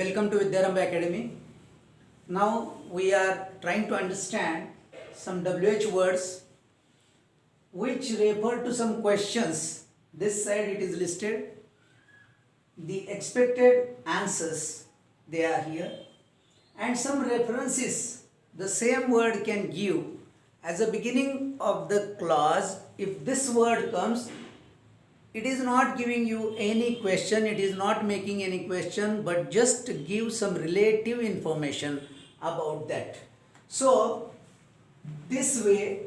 Welcome to Vidyarambha Academy. Now we are trying to understand some HWords which refer to some questions. This side it is listed. The expected answers, they are here, and some references the same word can give as a beginning of the clause. If this word comes, it is not giving you any question, it is not making any question, but just give some relative information about that. So this way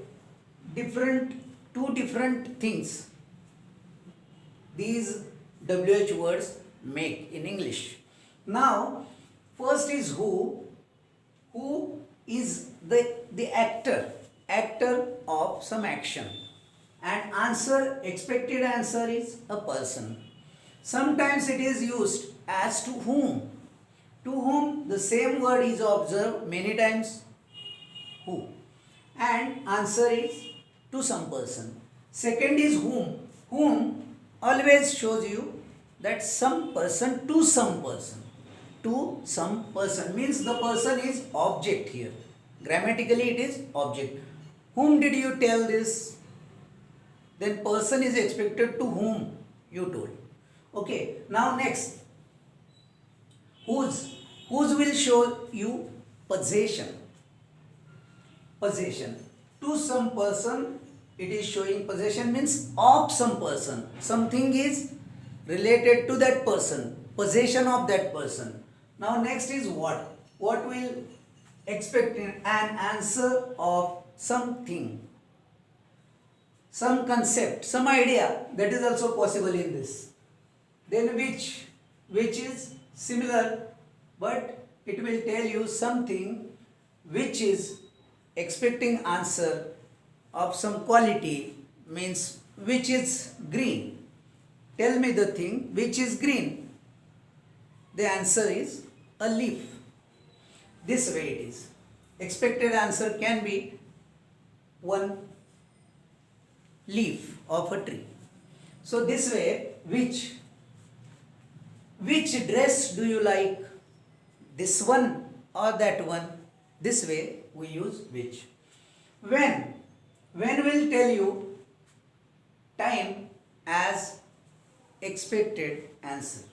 two different things these HWords make in English. Now first is who is the actor of some action, and answer, expected answer is a person. Sometimes it is used as to whom the same word is observed many times, who, and answer is to some person. Second is whom always shows you that some person to some person. To some person means the person is object here. Grammatically it is object. Whom did you tell this? Then person is expected to whom you told. Okay, now next. Whose will show you possession. Possession. To some person it is showing possession means of some person. Something is related to that person. Possession of that person. Now next is what. What will expect an answer of something. Some concept, some idea, that is also possible in this. Then which is similar, but it will tell you something which is expecting answer of some quality, means which is green. Tell me the thing which is green. The answer is a leaf. This way it is. Expected answer can be one leaf of a tree. So this way, which dress do you like? This one or that one? This way we use which. When will tell you time as expected answer.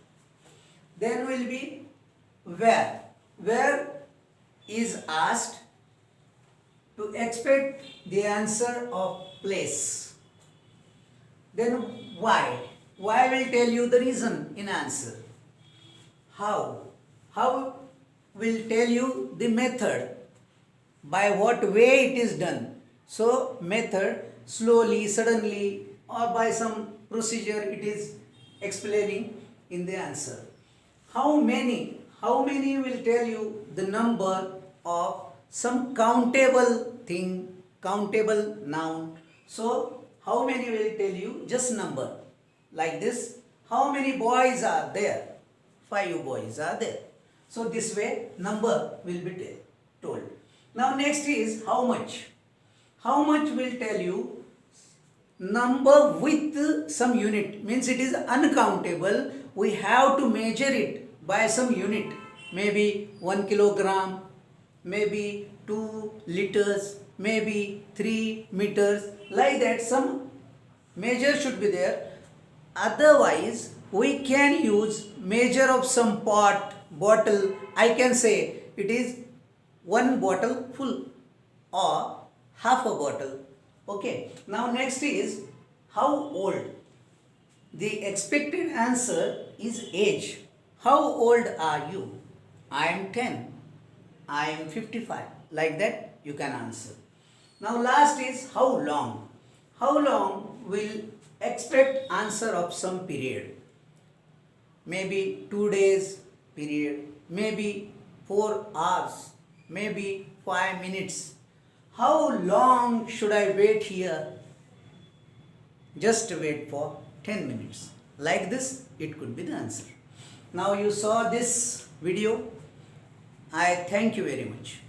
Then will be where. Where is asked to expect the answer of place. Then why will tell you the reason in answer. How will tell you the method, by what way it is done. So method, slowly, suddenly, or by some procedure it is explaining in the answer. How many will tell you the number of some countable thing, countable noun. So how many will tell you just number, like this. How many boys are there? 5 boys are there. So this way number will be told. Now next is how much. How much will tell you number with some unit, means it is uncountable. We have to measure it by some unit, maybe 1 kilogram, maybe 2 liters, maybe 3 meters, like that some measure should be there. Otherwise we can use measure of some pot, bottle. I can say it is 1 bottle full or half a bottle. Okay, now next is how old. The expected answer is age. How old are you? I am 10. I am 55. Like that you can answer. Now last is how long. How long will expect answer of some period. Maybe 2 days period, maybe 4 hours, maybe 5 minutes. How long should I wait here? Just wait for 10 minutes. Like this it could be the answer. Now you saw this video. I thank you very much.